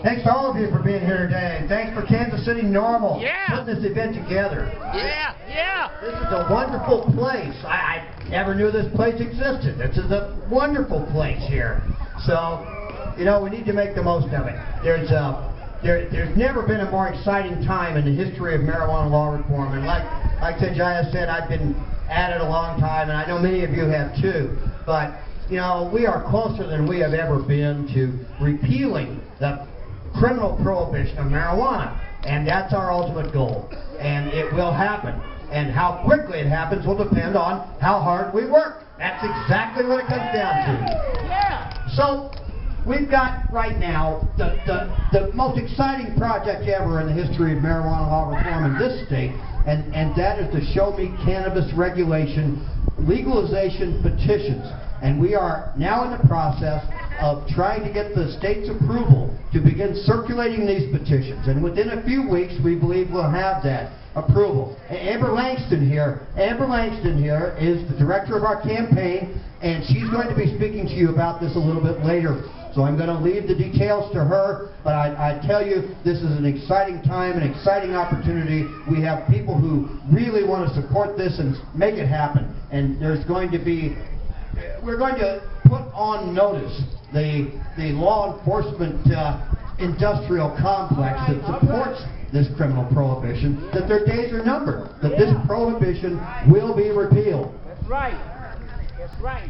Thanks to all of you for being here today. And thanks for KCNORML putting this event together. This is a wonderful place. I never knew this place existed. This is a wonderful place here. So, you know, we need to make the most of it. There's never been a more exciting time in the history of marijuana law reform. And like Sanjaya said, I've been at it a long time, and I know many of you have too. But, you know, we are closer than we have ever been to repealing the criminal prohibition of marijuana. And that's our ultimate goal. And it will happen. And how quickly it happens will depend on how hard we work. That's exactly what it comes down to. So, we've got right now the most exciting project ever in the history of marijuana law reform in this state, and that is the Show-Me Cannabis Regulation legalization petitions. And we are now in the process of trying to get the state's approval to begin circulating these petitions. And within a few weeks, we believe we'll have that approval. Amber Langston here is the director of our campaign, and she's going to be speaking to you about this a little bit later. So I'm going to leave the details to her, but I tell you, this is an exciting time, an exciting opportunity. We have people who really want to support this and make it happen. And there's going to be, we're going to put on notice the law enforcement industrial complex that supports this criminal prohibition, that their days are numbered, that this prohibition will be repealed. That's right. That's right.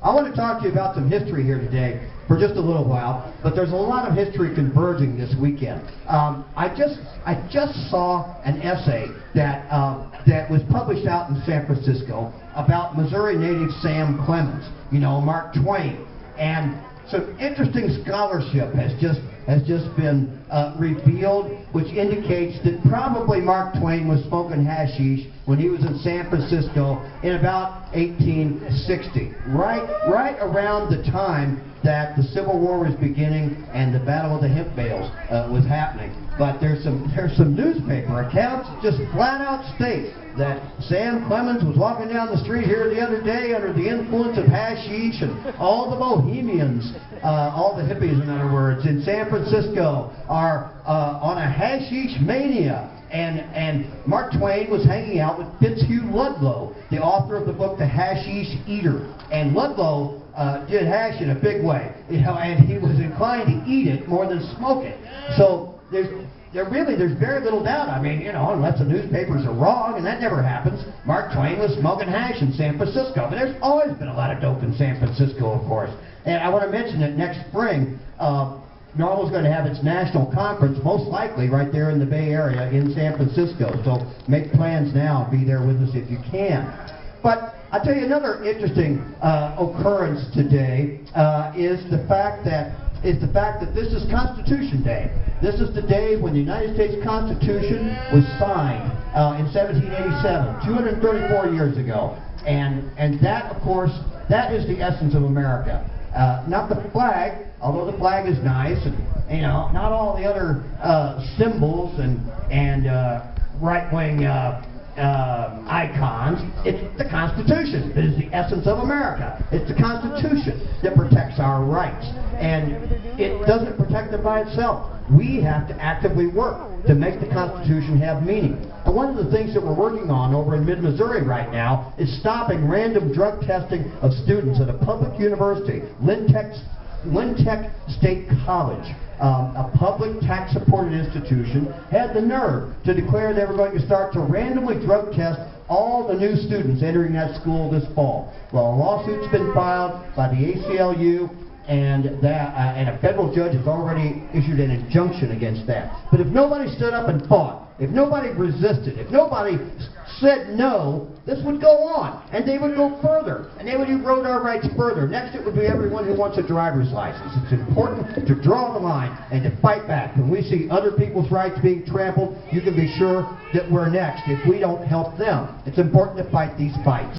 I want to talk to you about some history here today for just a little while, but there's a lot of history converging this weekend. I just saw an essay that was published out in San Francisco about Missouri native Sam Clemens, you know, Mark Twain, and some interesting scholarship has just been revealed, which indicates that probably Mark Twain was smoking hashish when he was in San Francisco in about 1860, right around the time that the Civil War was beginning and the Battle of the Hemp Bales was happening. But there's some newspaper accounts that just flat out state that Sam Clemens was walking down the street here the other day under the influence of hashish, and all the bohemians, all the hippies in other words, in San Francisco are on a hashish mania. And Mark Twain was hanging out with Fitzhugh Ludlow, the author of the book The Hashish Eater. And Ludlow did hash in a big way, you know, and he was inclined to eat it more than smoke it. So there's very little doubt. I mean, you know, unless the newspapers are wrong, and that never happens, Mark Twain was smoking hash in San Francisco. But there's always been a lot of dope in San Francisco, of course. And I want to mention that next spring, NORML is going to have its national conference, most likely right there in the Bay Area in San Francisco. So make plans now and be there with us if you can. But I'll tell you another interesting occurrence today is the fact that this is Constitution Day. This is the day when the United States Constitution was signed in 1787, 234 years ago. And that, of course, that is the essence of America. Not the flag, although the flag is nice, and you know, not all the other symbols and right-wing icons. It's the Constitution that is the essence of America. It's the Constitution that protects our rights, and it doesn't protect them by itself. We have to actively work to make the Constitution have meaning. And one of the things that we're working on over in mid-Missouri right now is stopping random drug testing of students at a public university, Lynn Tech State College, a public tax-supported institution, had the nerve to declare they were going to start to randomly drug test all the new students entering that school this fall. Well, a lawsuit's been filed by the ACLU, and a federal judge has already issued an injunction against that. But if nobody stood up and fought, if nobody resisted, if nobody said no, this would go on, and they would go further, and they would erode our rights further. Next, it would be everyone who wants a driver's license. It's important to draw the line and to fight back. When we see other people's rights being trampled, you can be sure that we're next if we don't help them. It's important to fight these fights.